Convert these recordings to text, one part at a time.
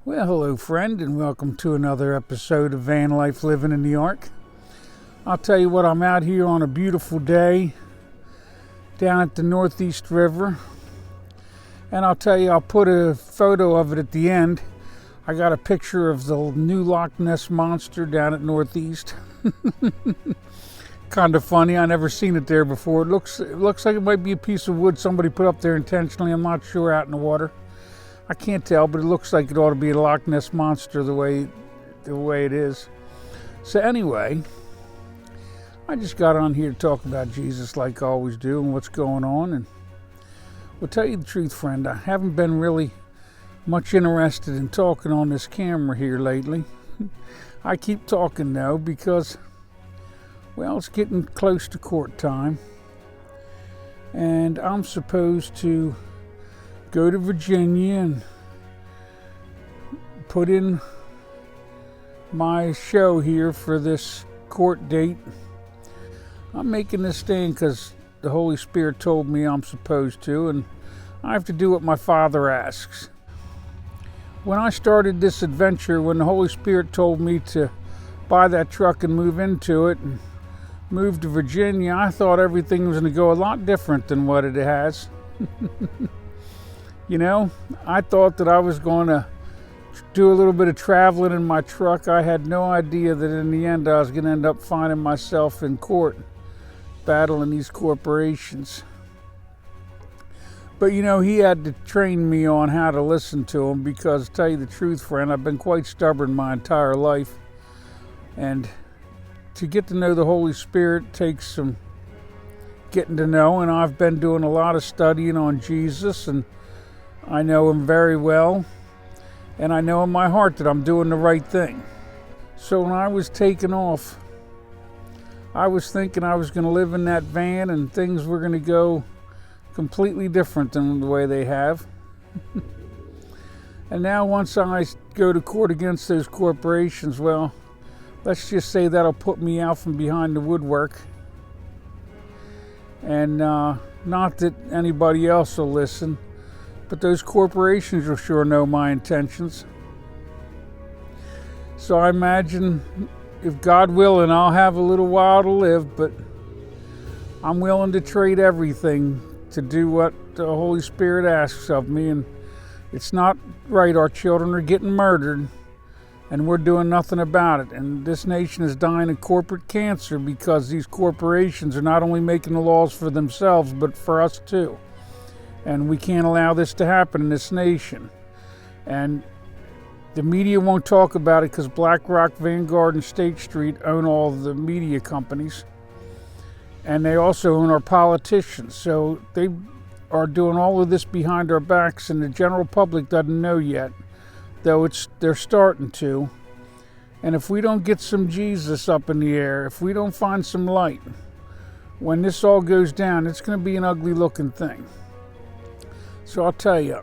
Well, hello, friend, and welcome to another episode of Van Life Living in the Ark. I'll tell you what, I'm out here on a beautiful day down at the Northeast River, and I'll tell you, I'll put a photo of it at the end. I got a picture of the new Loch Ness Monster down at Northeast. Kind of funny. I never seen it there before. It looks like it might be a piece of wood somebody put up there intentionally. I'm not sure, out in the water. I can't tell, but it looks like it ought to be a Loch Ness Monster the way it is. So anyway, I just got on here to talk about Jesus like I always do and what's going on. And we'll tell you the truth, friend, I haven't been really much interested in talking on this camera here lately. I keep talking though because, well, it's getting close to court time. And I'm supposed to go to Virginia and put in my show here for this court date. I'm making this stand because the Holy Spirit told me I'm supposed to, and I have to do what my Father asks. When I started this adventure, when the Holy Spirit told me to buy that truck and move into it and move to Virginia, I thought everything was going to go a lot different than what it has. You know, I thought that I was going to do a little bit of traveling in my truck. I had no idea that in the end I was going to end up finding myself in court battling these corporations. But you know, he had to train me on how to listen to him because, to tell you the truth, friend, I've been quite stubborn my entire life. And to get to know the Holy Spirit takes some getting to know, and I've been doing a lot of studying on Jesus, and I know him very well, and I know in my heart that I'm doing the right thing. So when I was taking off, I was thinking I was going to live in that van and things were going to go completely different than the way they have. And now once I go to court against those corporations, well, let's just say that'll put me out from behind the woodwork. And not that anybody else will listen, but those corporations will sure know my intentions. So I imagine, if God willing, I'll have a little while to live, but I'm willing to trade everything to do what the Holy Spirit asks of me. And it's not right. Our children are getting murdered, and we're doing nothing about it. And this nation is dying of corporate cancer because these corporations are not only making the laws for themselves, but for us too. And we can't allow this to happen in this nation. And the media won't talk about it because BlackRock, Vanguard, and State Street own all the media companies. And they also own our politicians. So they are doing all of this behind our backs, and the general public doesn't know yet, though they're starting to. And if we don't get some Jesus up in the air, if we don't find some light, when this all goes down, it's going to be an ugly looking thing. So I'll tell you,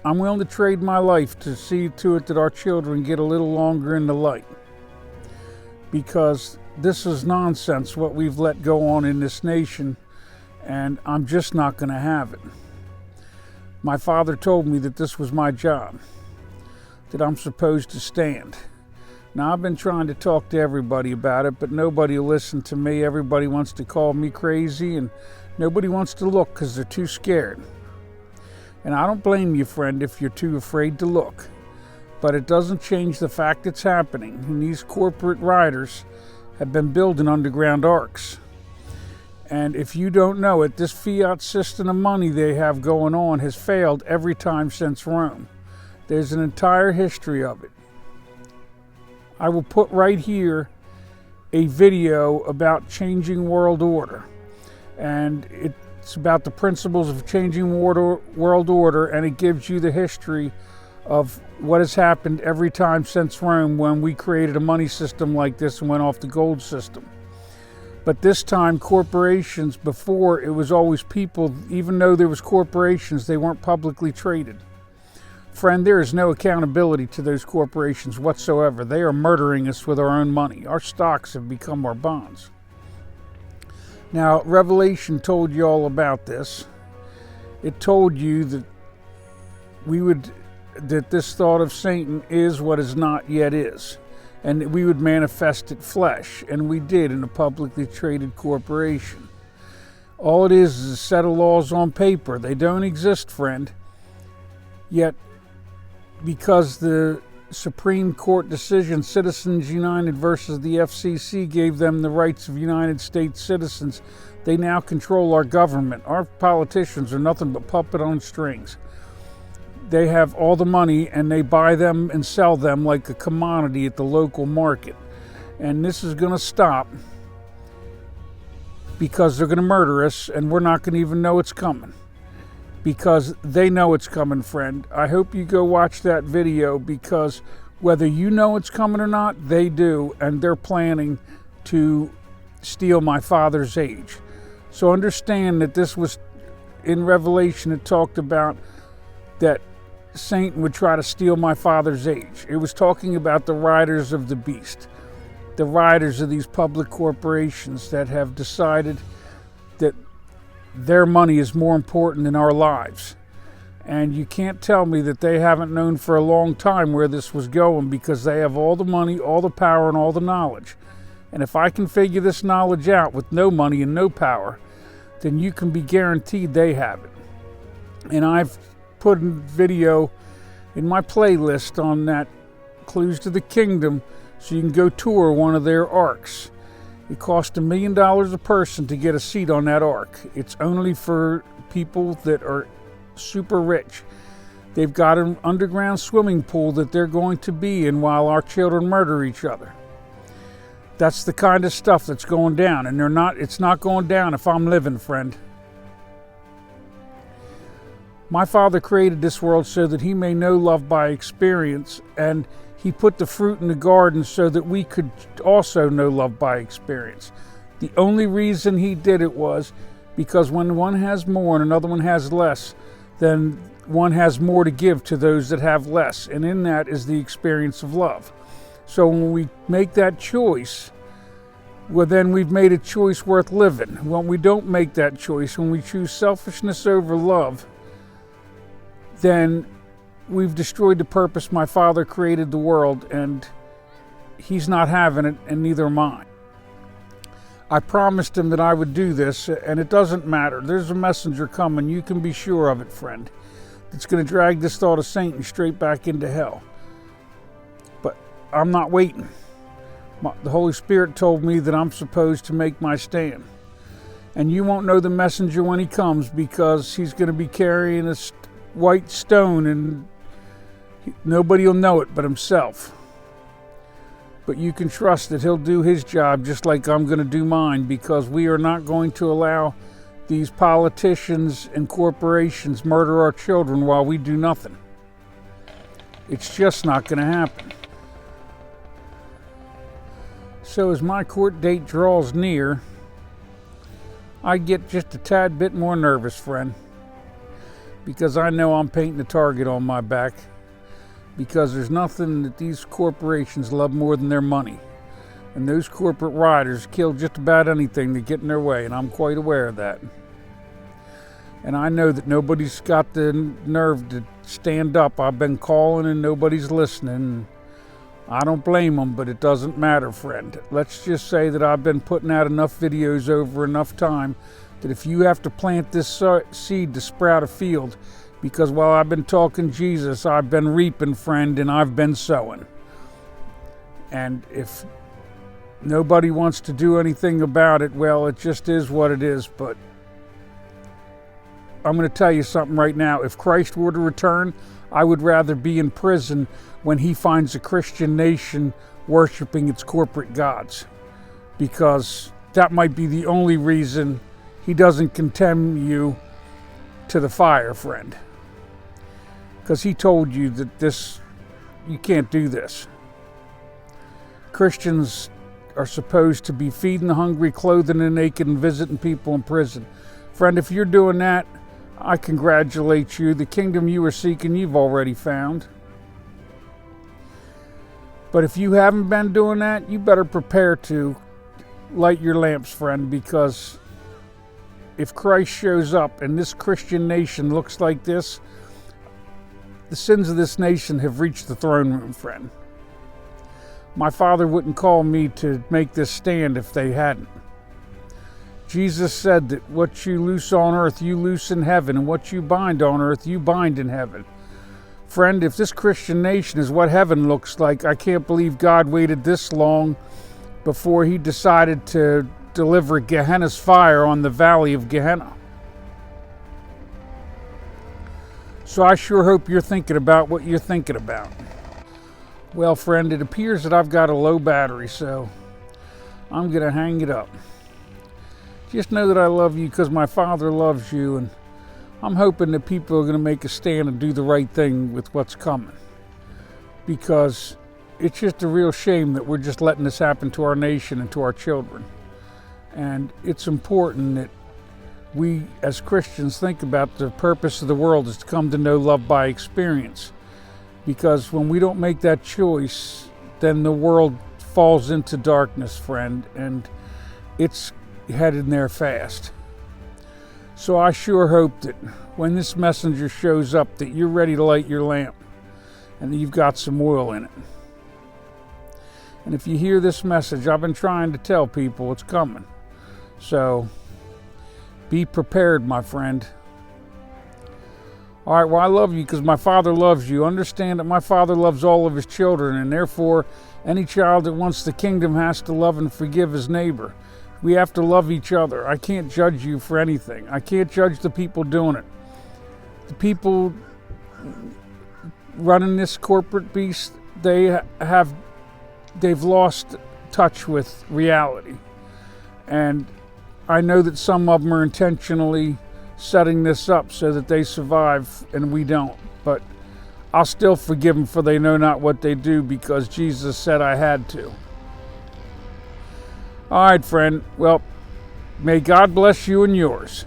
I'm willing to trade my life to see to it that our children get a little longer in the light. Because this is nonsense what we've let go on in this nation, and I'm just not going to have it. My father told me that this was my job, that I'm supposed to stand. Now, I've been trying to talk to everybody about it, but nobody will listen to me. Everybody wants to call me crazy, and nobody wants to look because they're too scared. And I don't blame you, friend, if you're too afraid to look. But it doesn't change the fact it's happening. And these corporate riders have been building underground arcs. And if you don't know it, this fiat system of money they have going on has failed every time since Rome. There's an entire history of it. I will put right here a video about changing world order. And it's about the principles of changing world order, and it gives you the history of what has happened every time since Rome when we created a money system like this and went off the gold system. But this time, corporations, before it was always people, even though there was corporations, they weren't publicly traded. Friend, there is no accountability to those corporations whatsoever. They are murdering us with our own money. Our stocks have become our bonds. Now, Revelation told you all about this. It told you that we would that this thought of Satan is what is not yet is. And we would manifest it flesh, and we did in a publicly traded corporation. All it is a set of laws on paper. They don't exist, friend. Yet, because the Supreme Court decision, Citizens United versus the FCC, gave them the rights of United States citizens, they now control our government. Our politicians are nothing but puppet on strings. They have all the money, and they buy them and sell them like a commodity at the local market. And this is going to stop because they're going to murder us, and we're not going to even know it's coming. Because they know it's coming, friend. I hope you go watch that video, because whether you know it's coming or not, they do, and they're planning to steal my father's age. So understand that this was, in Revelation, it talked about that Satan would try to steal my father's age. It was talking about the riders of the beast, the riders of these public corporations that have decided that their money is more important than our lives. And you can't tell me that they haven't known for a long time where this was going, because they have all the money, all the power, and all the knowledge. And if I can figure this knowledge out with no money and no power, then you can be guaranteed they have it. And I've put a video in my playlist on that, Clues to the Kingdom, so you can go tour one of their arcs. It costs $1 million a person to get a seat on that ark. It's only for people that are super rich. They've got an underground swimming pool that they're going to be in while our children murder each other. That's the kind of stuff that's going down, and it's not going down if I'm living, friend. My Father created this world so that he may know love by experience, and he put the fruit in the garden so that we could also know love by experience. The only reason he did it was because when one has more and another one has less, then one has more to give to those that have less, and in that is the experience of love. So when we make that choice, well, then we've made a choice worth living. When we don't make that choice, when we choose selfishness over love, then we've destroyed the purpose my Father created the world, and he's not having it, and neither am I. I promised him that I would do this, and it doesn't matter. There's a messenger coming, you can be sure of it, friend. It's going to drag this thought of Satan straight back into hell. But I'm not waiting. The Holy Spirit told me that I'm supposed to make my stand. And you won't know the messenger when he comes, because he's going to be carrying a white stone, and nobody will know it but himself. But you can trust that he'll do his job just like I'm going to do mine, because we are not going to allow these politicians and corporations murder our children while we do nothing. It's just not going to happen. So as my court date draws near, I get just a tad bit more nervous, friend, because I know I'm painting a target on my back, because there's nothing that these corporations love more than their money. And those corporate riders kill just about anything that get in their way, and I'm quite aware of that. And I know that nobody's got the nerve to stand up. I've been calling and nobody's listening. I don't blame them, but it doesn't matter, friend. Let's just say that I've been putting out enough videos over enough time that if you have to plant this seed to sprout a field, because while I've been talking Jesus, I've been reaping, friend, and I've been sowing. And if nobody wants to do anything about it, well, it just is what it is. But I'm going to tell you something right now. If Christ were to return, I would rather be in prison when he finds a Christian nation worshiping its corporate gods, because that might be the only reason he doesn't condemn you to the fire, friend. Because he told you that you can't do this. Christians are supposed to be feeding the hungry, clothing the naked, and visiting people in prison. Friend, if you're doing that, I congratulate you. The kingdom you were seeking, you've already found. But if you haven't been doing that, you better prepare to light your lamps, friend, because if Christ shows up and this Christian nation looks like this, the sins of this nation have reached the throne room, friend. My Father wouldn't call me to make this stand if they hadn't. Jesus said that what you loose on earth, you loose in heaven, and what you bind on earth, you bind in heaven. Friend, if this Christian nation is what heaven looks like, I can't believe God waited this long before he decided to deliver Gehenna's fire on the valley of Gehenna. So I sure hope you're thinking about what you're thinking about. Well, friend, it appears that I've got a low battery, so I'm going to hang it up. Just know that I love you because my Father loves you, and I'm hoping that people are going to make a stand and do the right thing with what's coming. Because it's just a real shame that we're just letting this happen to our nation and to our children. And it's important that we as Christians think about the purpose of the world is to come to know love by experience. Because when we don't make that choice, then the world falls into darkness, friend, and it's headed there fast. So I sure hope that when this messenger shows up that you're ready to light your lamp and that you've got some oil in it. And if you hear this message, I've been trying to tell people it's coming. So be prepared, my friend. All right, well, I love you because my Father loves you. Understand that my Father loves all of his children, and therefore any child that wants the kingdom has to love and forgive his neighbor. We have to love each other. I can't judge you for anything. I can't judge the people doing it. The people running this corporate beast, they've lost touch with reality. And I know that some of them are intentionally setting this up so that they survive and we don't. But I'll still forgive them, for they know not what they do, because Jesus said I had to. All right, friend. Well, may God bless you and yours.